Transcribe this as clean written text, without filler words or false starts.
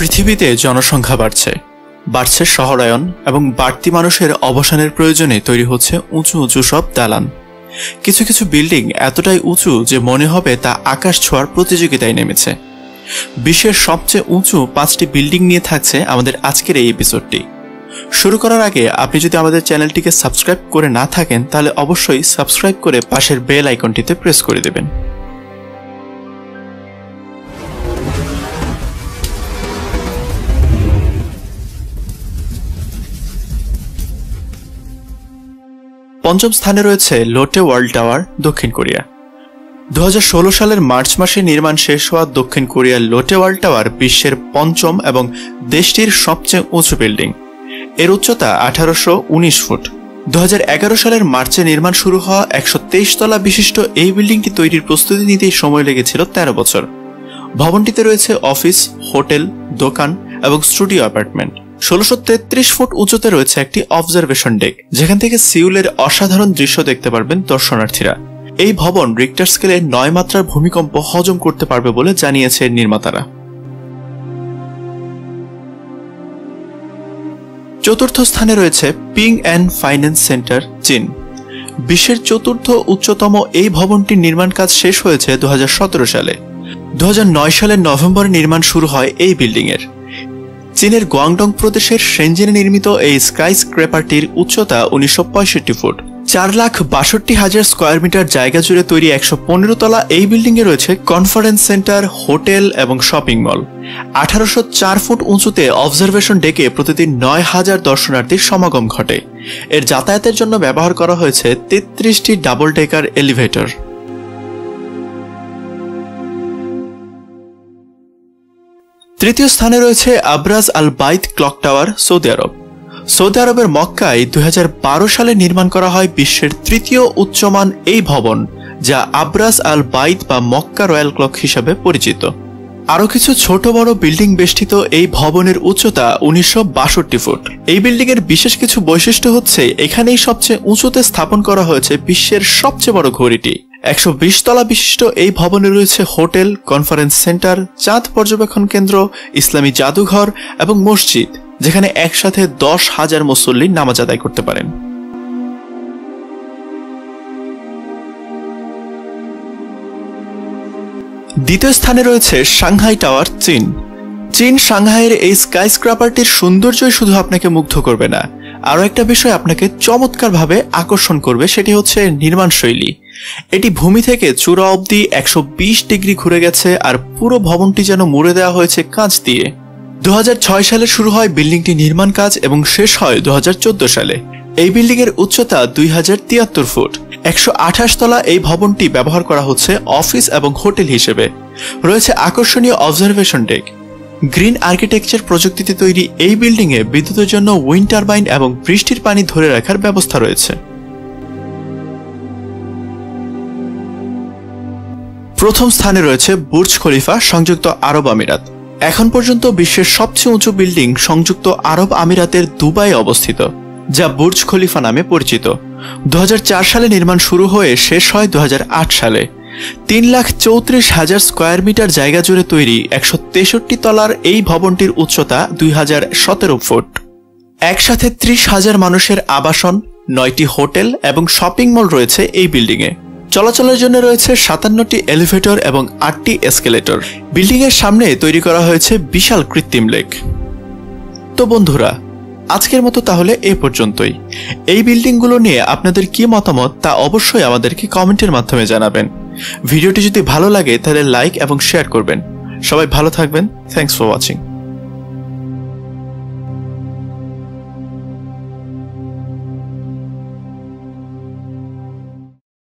পৃথিবীতে জনসংখ্যা বাড়ছে শহরায়ন এবং বাড়তি মানুষের অবসানের প্রয়োজনে তৈরি হচ্ছে উঁচু উঁচু সব দালান। কিছু কিছু বিল্ডিং এতটাই উঁচু যে মনে হবে তা আকাশ ছোঁয়ার প্রতিযোগিতায় নেমেছে। বিশ্বের সবচেয়ে উঁচু 5টি বিল্ডিং নিয়ে থাকছে আমাদের আজকের এই এপিসোডটি। শুরু করার আগে আপনি যদি আমাদের চ্যানেলটিকে সাবস্ক্রাইব করে না থাকেন তাহলে অবশ্যই সাবস্ক্রাইব করে পাশের বেল আইকনটিতে প্রেস করে দেবেন। পঞ্চম স্থানে রয়েছে লোটে ওয়ার্ল্ড টাওয়ার, দক্ষিণ কোরিয়া। 2016 সালের মার্চ মাসে নির্মাণ শেষ হওয়া দক্ষিণ কোরিয়ার লোটে ওয়ার্ল্ড টাওয়ার বিশ্বের পঞ্চম এবং দেশটির সবচেয়ে উঁচু বিল্ডিং। এর উচ্চতা 1819 ফুট। 2011 সালের মার্চে নির্মাণ শুরু হওয়া 123 তলা বিশিষ্ট এই বিল্ডিংটি তৈরির প্রস্তুতি নিতেই সময় লেগেছিল 13 বছর। ভবনটিতে রয়েছে অফিস, হোটেল, দোকান এবং স্টুডিও অ্যাপার্টমেন্ট। 1633 ফুট উঁচুতে রয়েছে একটি অবজারভেশন ডেক, যেখান থেকে সিউলের অসাধারণ দৃশ্য দেখতে পারবেন দর্শনার্থীরা। এই ভবন রিক্টার স্কেলে 9 মাত্রার ভূমিকম্প হজম করতে পারবে বলে জানিয়েছে নির্মাতারা। চতুর্থ স্থানে রয়েছে পিং অ্যান্ড ফাইন্যান্স সেন্টার, চীন। বিশ্বের চতুর্থ উচ্চতম এই ভবনটির নির্মাণ কাজ শেষ হয়েছে 2017 সালে। 2009 সালের নভেম্বরে নির্মাণ শুরু হয় এই বিল্ডিং এর। চীনের গুয়াংডং প্রদেশের শেনজেনে নির্মিত এই স্কাই স্ক্র্যাপারটির উচ্চতা 1965 ফুট। 4,62,000 স্কোয়ার মিটার জায়গা জুড়ে তৈরি 115 তলা এই বিল্ডিং এ রয়েছে কনফারেন্স সেন্টার, হোটেল এবং শপিং মল। 1804 ফুট উঁচুতে অবজারভেশন ডেকে প্রতিদিন 9,000 দর্শনার্থীর সমাগম ঘটে। এর যাতায়াতের জন্য ব্যবহার করা হয়েছে 33টি ডাবল ডেকার এলিভেটর। তৃতীয় স্থানে রয়েছে আবরাজ আল বাইত ক্লক টাওয়ার, সৌদি আরব। সৌদি আরবের মক্কায় 2012 সালে নির্মাণ করা হয় বিশ্বের তৃতীয় উচ্চমান এই ভবন, যা আবরাজ আল বাইত বা মক্কা রয়্যাল ক্লক হিসাবে পরিচিত। আরও কিছু ছোট বড় বিল্ডিং বেষ্টিত এই ভবনের উচ্চতা 1962 ফুট। এই বিল্ডিং এর বিশেষ কিছু বৈশিষ্ট্য হচ্ছে এখানেই সবচেয়ে উঁচুতে স্থাপন করা হয়েছে বিশ্বের সবচেয়ে বড় ঘড়িটি। 120 তলা বিশিষ্ট এই ভবনে রয়েছে হোটেল, কনফারেন্স সেন্টার, চাঁদ পর্যবেক্ষণ কেন্দ্র, ইসলামী জাদুঘর এবং মসজিদ, যেখানে একসাথে 10,000 মুসল্লি নামাজ আদায় করতে পারেন। দ্বিতীয় স্থানে রয়েছে সাংহাই টাওয়ার, চীন। চীন সাংহাইয়ের এই স্কাই স্ক্র্যাপারটির সৌন্দর্যই শুধু আপনাকে মুগ্ধ করবে না, আরও একটা বিষয় আপনাকে চমৎকারভাবে আকর্ষণ করবে, সেটি হচ্ছে নির্মাণ শৈলী। এটি ভূমি থেকে চূড়া অবধি 120 ডিগ্রি ঘুরে গেছে, আর পুরো ভবনটি যেন মুড়ে দেওয়া হয়েছে কাঁচ দিয়ে। 2006 সালে শুরু হয় বিল্ডিংটি নির্মাণ কাজ এবং শেষ হয় 2014 সালে। এই বিল্ডিং এর উচ্চতা 2073 ফুট। 128 তলা এই ভবনটি ব্যবহার করা হচ্ছে অফিস এবং হোটেল হিসেবে। রয়েছে আকর্ষণীয় অবজারভেশন ডেক। গ্রিন আর্কিটেকচার প্রযুক্তিতে তৈরি এই বিল্ডিং এ বিদ্যুতের জন্য উইন্ড টারবাইন এবং বৃষ্টির পানি ধরে রাখার ব্যবস্থা রয়েছে। প্রথম স্থানে রয়েছে বুর্জ খলিফা, সংযুক্ত আরব আমিরাত। এখন পর্যন্ত বিশ্বের সবচেয়ে উঁচু বিল্ডিং সংযুক্ত আরব আমিরাতের দুবাই অবস্থিত, যা বুর্জ খলিফা নামে পরিচিত। 2004 সালে নির্মাণ শুরু হয়ে শেষ হয় 2008 সালে। 3,34,000 স্কোয়ার মিটার জায়গা জুড়ে তৈরি 163 তলার এই ভবনটির উচ্চতা 2017 ফুট। একসাথে 30,000 মানুষের আবাসন, 9টি হোটেল এবং শপিং মল রয়েছে এই বিল্ডিংয়ে। চলাচলের জন্য রয়েছে 57টি এলিভেটর এবং 8টি এসকেলেটর। বিল্ডিং এর সামনে তৈরি করা হয়েছে বিশাল কৃত্রিম লেক। তো বন্ধুরা, আজকের মতো তাহলে এ পর্যন্তই। এই বিল্ডিংগুলো নিয়ে আপনাদের কি মতামত তা অবশ্যই আমাদেরকে কমেন্টের মাধ্যমে জানাবেন। ভিডিওটি যদি ভালো লাগে তাহলে লাইক এবং শেয়ার করবেন। সবাই ভালো থাকবেন। Thanks for watching.